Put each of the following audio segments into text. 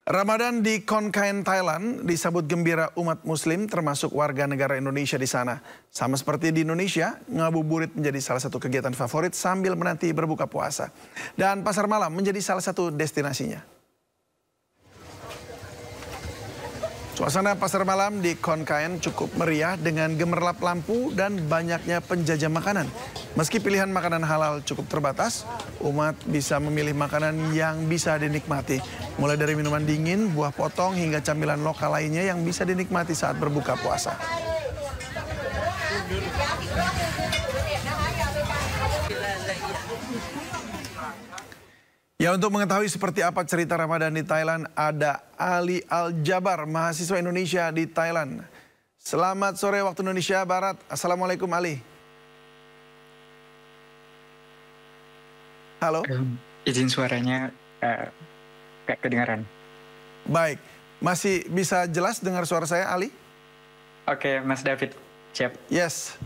Ramadan di Khon Kaen, Thailand disambut gembira umat muslim termasuk warga negara Indonesia di sana. Sama seperti di Indonesia, ngabuburit menjadi salah satu kegiatan favorit sambil menanti berbuka puasa. Dan pasar malam menjadi salah satu destinasinya. Suasana pasar malam di Khon Kaen cukup meriah dengan gemerlap lampu dan banyaknya penjajah makanan. Meski pilihan makanan halal cukup terbatas, umat bisa memilih makanan yang bisa dinikmati. Mulai dari minuman dingin, buah potong, hingga camilan lokal lainnya yang bisa dinikmati saat berbuka puasa. Ya, untuk mengetahui seperti apa cerita Ramadan di Thailand, ada Ali Al-Jabar, mahasiswa Indonesia di Thailand. Selamat sore waktu Indonesia Barat. Assalamualaikum Ali. Halo. Izin suaranya gak kedengaran. Baik, masih bisa jelas dengar suara saya Ali? Oke, Mas David, siap. Yes,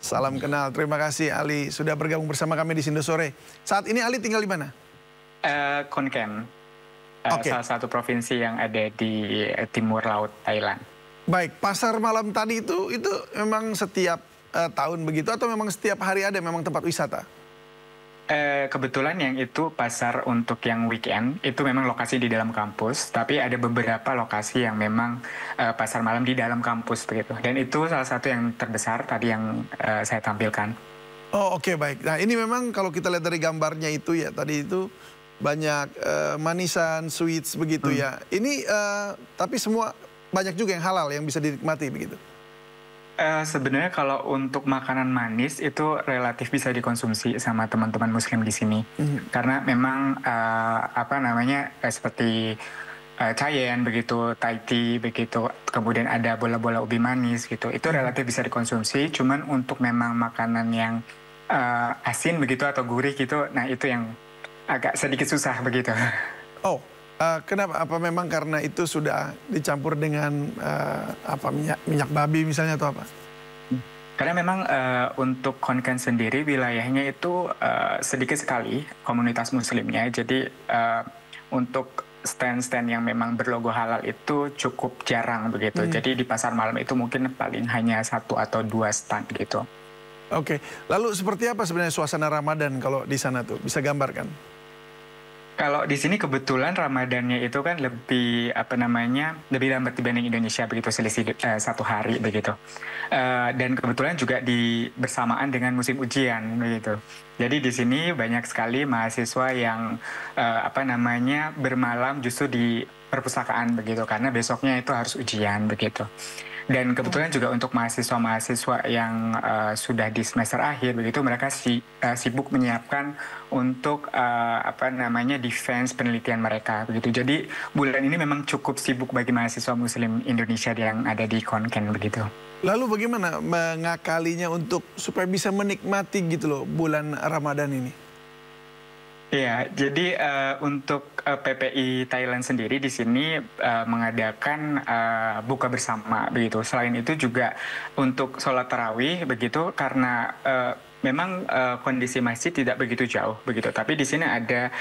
salam kenal. Terima kasih Ali sudah bergabung bersama kami di Sindo Sore. Saat ini Ali tinggal di mana? Khon Kaen, salah satu provinsi yang ada di timur laut Thailand. Baik, pasar malam tadi itu memang setiap tahun begitu atau memang setiap hari ada memang tempat wisata? Kebetulan yang itu pasar untuk yang weekend, itu memang lokasi di dalam kampus, tapi ada beberapa lokasi yang memang pasar malam di dalam kampus begitu. Dan itu salah satu yang terbesar tadi yang saya tampilkan. Oh oke, baik. Nah ini memang kalau kita lihat dari gambarnya itu ya, tadi itu banyak manisan, sweets begitu ya. Ini tapi semua banyak juga yang halal yang bisa dinikmati begitu. Sebenarnya kalau untuk makanan manis itu relatif bisa dikonsumsi sama teman-teman muslim di sini. Karena memang seperti cayen begitu, Thai tea begitu, kemudian ada bola-bola ubi manis gitu. Itu relatif bisa dikonsumsi, cuman untuk memang makanan yang asin begitu atau gurih gitu, nah itu yang agak sedikit susah begitu. Oh, kenapa? Apa memang karena itu sudah dicampur dengan minyak babi misalnya atau apa? Karena memang untuk Khon Kaen sendiri wilayahnya itu sedikit sekali komunitas muslimnya. Jadi untuk stand-stand yang memang berlogo halal itu cukup jarang begitu. Jadi di pasar malam itu mungkin paling hanya 1 atau 2 stand gitu. Oke, lalu seperti apa sebenarnya suasana Ramadan kalau di sana tuh? Bisa gambarkan? Kalau di sini kebetulan Ramadannya itu kan lebih lebih lambat dibanding Indonesia begitu, selisih 1 hari begitu. Dan kebetulan juga bersamaan dengan musim ujian begitu. Jadi di sini banyak sekali mahasiswa yang bermalam justru di perpustakaan begitu karena besoknya itu harus ujian begitu. Dan kebetulan juga untuk mahasiswa-mahasiswa yang sudah di semester akhir begitu, mereka sibuk menyiapkan untuk defense penelitian mereka begitu. Jadi bulan ini memang cukup sibuk bagi mahasiswa muslim Indonesia yang ada di Khon Kaen begitu. Lalu bagaimana mengakalinya untuk supaya bisa menikmati gitu loh bulan Ramadan ini? Iya, jadi untuk PPI Thailand sendiri di sini mengadakan buka bersama begitu. Selain itu juga untuk sholat tarawih begitu karena memang kondisi masjid tidak begitu jauh begitu. Tapi di sini ada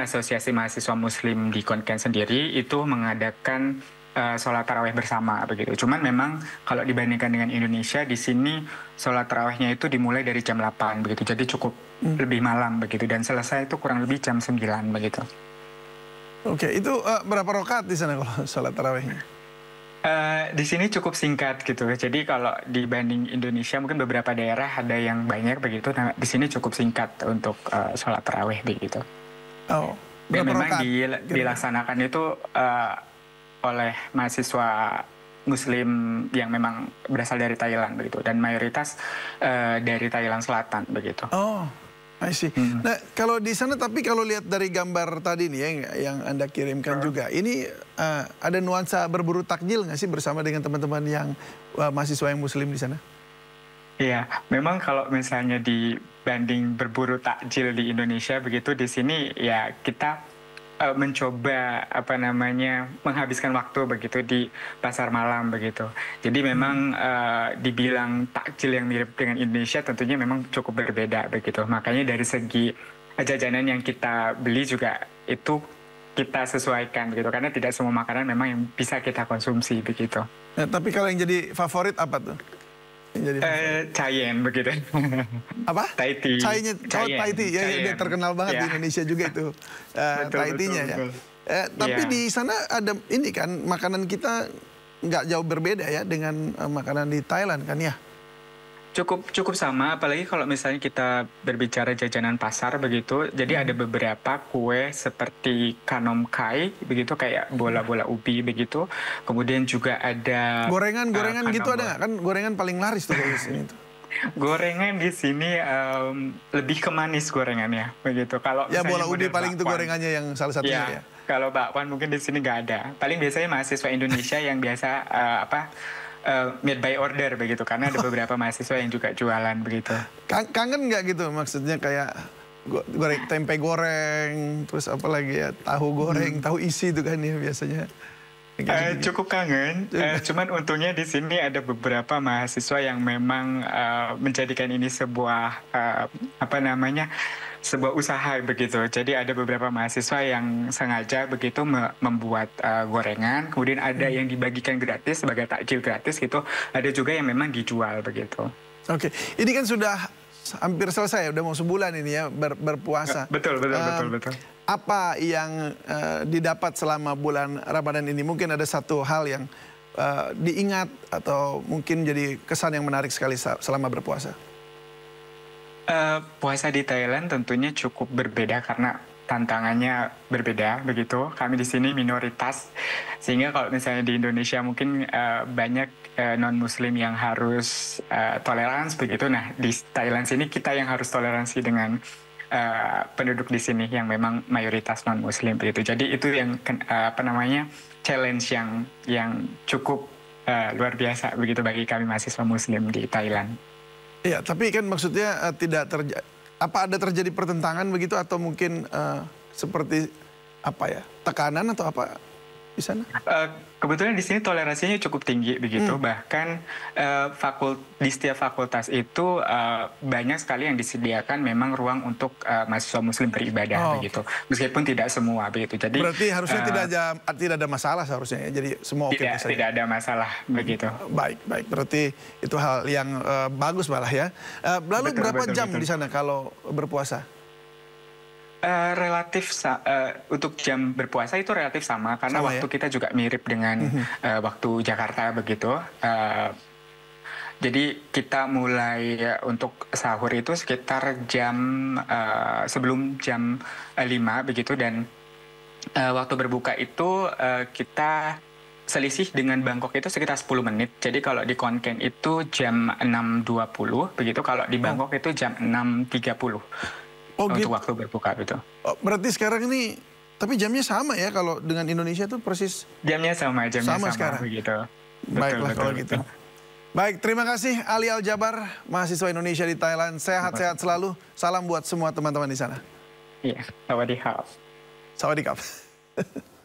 asosiasi mahasiswa muslim di Khon Kaen sendiri itu mengadakan sholat tarawih bersama begitu. Cuman memang kalau dibandingkan dengan Indonesia di sini sholat tarawihnya itu dimulai dari jam 8 begitu. Jadi cukup lebih malam begitu dan selesai itu kurang lebih jam 9 begitu. Oke, itu berapa rakaat di sana kalau sholat tarawihnya? Di sini cukup singkat gitu. Jadi kalau dibanding Indonesia mungkin beberapa daerah ada yang banyak begitu. Nah, di sini cukup singkat untuk sholat tarawih begitu. Oh, dan memang rakaat? Dilaksanakan itu oleh mahasiswa muslim yang memang berasal dari Thailand begitu dan mayoritas dari Thailand Selatan begitu. Oh, I see. Nah, kalau di sana tapi kalau lihat dari gambar tadi nih yang Anda kirimkan juga, ini ada nuansa berburu takjil nggak sih bersama dengan teman-teman yang mahasiswa yang muslim di sana? Iya, memang kalau misalnya dibanding berburu takjil di Indonesia begitu, di sini ya kita mencoba menghabiskan waktu begitu di pasar malam begitu. Jadi memang dibilang takjil yang mirip dengan Indonesia tentunya memang cukup berbeda begitu. Makanya dari segi jajanan yang kita beli juga itu kita sesuaikan begitu, karena tidak semua makanan memang yang bisa kita konsumsi begitu. Nah, tapi kalau yang jadi favorit apa tuh? Cayenne begitu. Apa? Thai tea. Thai tea. Ya, dia terkenal banget di Indonesia juga itu. Thai tea-nya ya. Tapi di sana ada ini kan, makanan kita nggak jauh berbeda ya dengan makanan di Thailand kan ya? Cukup sama, apalagi kalau misalnya kita berbicara jajanan pasar begitu. Jadi ada beberapa kue seperti kanom kai begitu, kayak bola-bola ubi begitu. Kemudian juga ada gorengan gitu ada nggak? Kan gorengan paling laris tuh di sini tuh. Gorengan di sini lebih ke manis gorengannya begitu. Kalau ya bola ubi paling itu gorengannya yang salah satunya ya. Kalau bakwan mungkin di sini nggak ada. Paling biasanya mahasiswa Indonesia yang biasa made by order begitu, karena ada beberapa mahasiswa yang juga jualan begitu. Kangen nggak gitu maksudnya, kayak tempe goreng, terus apa lagi ya, tahu goreng, tahu isi itu kan ya biasanya. Cukup kangen, cuman untungnya di sini ada beberapa mahasiswa yang memang menjadikan ini sebuah sebuah usaha begitu. Jadi ada beberapa mahasiswa yang sengaja begitu membuat gorengan, kemudian ada yang dibagikan gratis sebagai takjil gratis gitu. Ada juga yang memang dijual begitu. Oke, ini kan sudah hampir selesai, udah mau sebulan ini ya berpuasa. Betul. Apa yang didapat selama bulan Ramadan ini? Mungkin ada satu hal yang diingat atau mungkin jadi kesan yang menarik sekali selama berpuasa. Puasa di Thailand tentunya cukup berbeda karena tantangannya berbeda begitu. Kami di sini minoritas, sehingga kalau misalnya di Indonesia mungkin banyak non-Muslim yang harus toleransi begitu. Nah, di Thailand sini kita yang harus toleransi dengan penduduk di sini yang memang mayoritas non-Muslim begitu. Jadi itu yang challenge yang cukup luar biasa begitu bagi kami mahasiswa Muslim di Thailand. Iya, tapi kan maksudnya apa ada terjadi pertentangan begitu atau mungkin seperti apa ya, tekanan atau apa di sana? Kebetulan di sini toleransinya cukup tinggi begitu. Bahkan di setiap fakultas itu banyak sekali yang disediakan memang ruang untuk mahasiswa Muslim beribadah begitu. Meskipun tidak semua begitu. Jadi berarti harusnya tidak ada masalah seharusnya ya. Jadi semua oke saja. Tidak ada masalah begitu. Baik. Berarti itu hal yang bagus malah ya. Lalu berapa jam di sana kalau berpuasa? Relatif untuk jam berpuasa itu relatif sama karena waktu kita juga mirip dengan waktu Jakarta begitu. Jadi kita mulai untuk sahur itu sekitar sebelum jam 5 begitu, dan waktu berbuka itu kita selisih dengan Bangkok itu sekitar 10 menit. Jadi kalau di Khon Kaen itu jam 6.20 begitu, kalau di Bangkok itu jam 6.30. Untuk waktu berbuka itu. Berarti sekarang ini, tapi jamnya sama ya kalau dengan Indonesia tuh persis? Jamnya sama sekarang. Begitu. Baiklah kalau gitu. Baik, terima kasih Ali Aljabar, mahasiswa Indonesia di Thailand. Sehat-sehat selalu. Salam buat semua teman-teman di sana. Iya, sawadee khap. Sawadee khap.